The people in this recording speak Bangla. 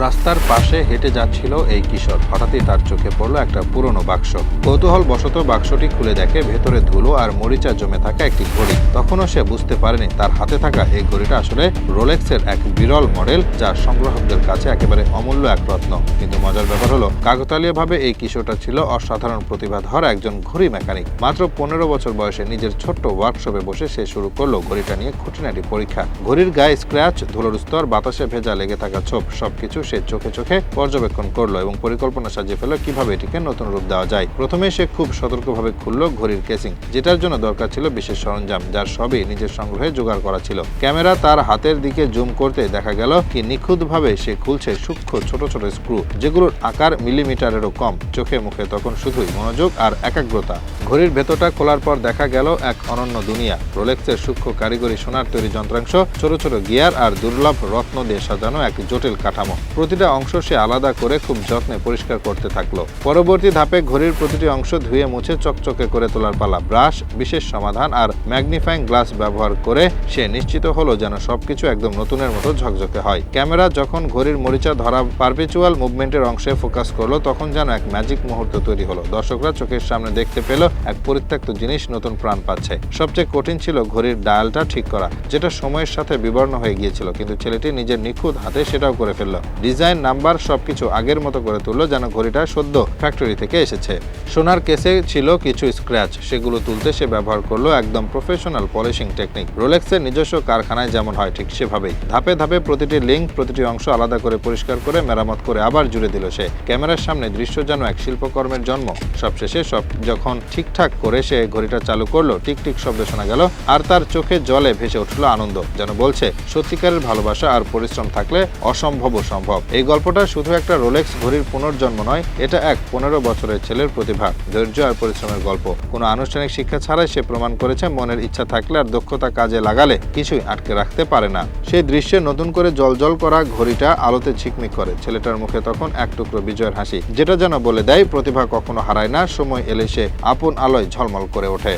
রাস্তার পাশে হেঁটে যাচ্ছিল এই কিশোর। হঠাৎই তার চোখে পড়ল একটা পুরনো বাক্স। কৌতূহল বশত বাক্সটি খুলে দেখে ভেতরে ধুলো আর মরিচা জমে থাকা একটি ঘড়ি। তখনও সে বুঝতে পারেনি তার হাতে থাকা এই ঘড়িটা আসলে রোলেক্সের এক বিরল মডেল, যা সংগ্রাহকদের কাছে একেবারে অমূল্য এক রত্ন। কিন্তু মজার ব্যাপার হলো, কাকতালীয়ভাবে এই কিশোরটা ছিল অসাধারণ প্রতিভাধর একজন ঘড়ি মেকানিক। মাত্র 15 বছর বয়সে নিজের ছোট্ট ওয়ার্কশপে বসে সে শুরু করলো ঘড়িটা নিয়ে খুঁটিনাটি পরীক্ষা। ঘড়ির গায়ে স্ক্র্যাচ, ধুলোর স্তর, বাতাসে ভেজা লেগে থাকা ছোপ সবকিছু সে চোখে চোখে পর্যবেক্ষণ করলো এবং পরিকল্পনা সাজিয়ে ফেলল কিভাবে এটিকে নতুন রূপ দেওয়া যায়। প্রথমে সে খুব সতর্কভাবে খুলল ঘড়ির কেসিং, যেটার জন্য দরকার ছিল বিশেষ সরঞ্জাম, যার সবই নিজের সংগ্রহে জোগাড় করা ছিল। ক্যামেরা তার হাতের দিকে জুম করতে দেখা গেল কি নিখুঁতভাবে সে খুলছে সূক্ষ্ম ছোট ছোট স্ক্রু, যেগুলোর আকার মিলিমিটারেরও কম। চোখে মুখে তখন শুধুই মনোযোগ আর একাগ্রতা। ঘড়ির ভেতরটা খোলার পর দেখা গেল এক অনন্য দুনিয়া। রোলেক্সের সূক্ষ্ম কারিগরি সোনার তৈরি যন্ত্রাংশ, ছোট ছোট গিয়ার আর দুর্লভ রত্ন দিয়ে সাজানো এক জটিল কাঠামো। প্রতিটা অংশ সে আলাদা করে খুব যত্নে পরিষ্কার করতে থাকলো। পরবর্তী ধাপে ঘড়ির প্রতিটি অংশ ধুয়ে মুছে চকচকে করে তোলার পালা। ব্রাশ, বিশেষ সমাধান আর ম্যাগনিফাইং গ্লাস ব্যবহার করে সে নিশ্চিত হলো যেন সবকিছু একদম নতুনের মতো ঝকঝকে হয়। ক্যামেরা যখন ঘড়ির মরিচা ধরা পারপেচুয়াল মুভমেন্টের অংশে ফোকাস করলো, তখন যেন এক ম্যাজিক মুহূর্ত তৈরি হলো। দর্শকরা চোখের সামনে দেখতে পেল এক পরিত্যক্ত জিনিস নতুন প্রাণ পাচ্ছে। সবচেয়ে কঠিন ছিল ঘড়ির ডায়ালটা ঠিক করা, যেটা সময়ের সাথে বিবর্ণ হয়ে গিয়েছিল, কিন্তু ছেলেটি নিজের নিখুঁত হাতে সেটাও করে ফেলল। ডিজাইন, নাম্বার সবকিছু আগের মতো করে তুললো, যেন ঘড়িটা সদ্য ফ্যাক্টরি থেকে এসেছে। সোনার কেসে ছিল কিছু স্ক্র্যাচ, সেগুলো তুলতে সে ব্যবহার করলো একদম প্রফেশনাল পলিশিং টেকনিক। রোলেক্সের নিজস্ব কারখানায় যেমন হয় ঠিক সেভাবেই ধাপে ধাপে প্রতিটি লিঙ্ক, প্রতিটি অংশ আলাদা করে পরিষ্কার করে মেরামত করে আবার জুড়ে দিল সে। ক্যামেরার সামনে দৃশ্য যেন এক শিল্পকর্মের জন্ম। সবশেষে যখন ঠিকঠাক করে সে ঘড়িটা চালু করলো, টিকটিক শব্দ শোনা গেল আর তার চোখে জলে ভেসে উঠলো আনন্দ, যেন বলছে সত্যিকারের ভালোবাসা আর পরিশ্রম থাকলে অসম্ভবও সম্ভব। এই গল্পটা শুধু একটা রোলেক্স ঘড়ির পুনর্জন্ম নয়, এটা এক 15 বছরের ছেলের প্রতিভা, ধৈর্য আর পরিশ্রমের গল্প। কোনো আনুষ্ঠানিক শিক্ষা ছাড়াই সে প্রমাণ করেছে মনের ইচ্ছা থাকলে আর দক্ষতা কাজে লাগালে কিছুই আটকে রাখতে পারে না। সেই দৃশ্যে নতুন করে জলজল করা ঘড়িটা আলোতে ঝিকমিক করে। ছেলেটার মুখে তখন এক টুকরো বিজয়ের হাসি, যেটা যেন বলে দেয় প্রতিভা কখনো হারায় না, সময় এলে সে আপন আলোয় ঝলমল করে ওঠে।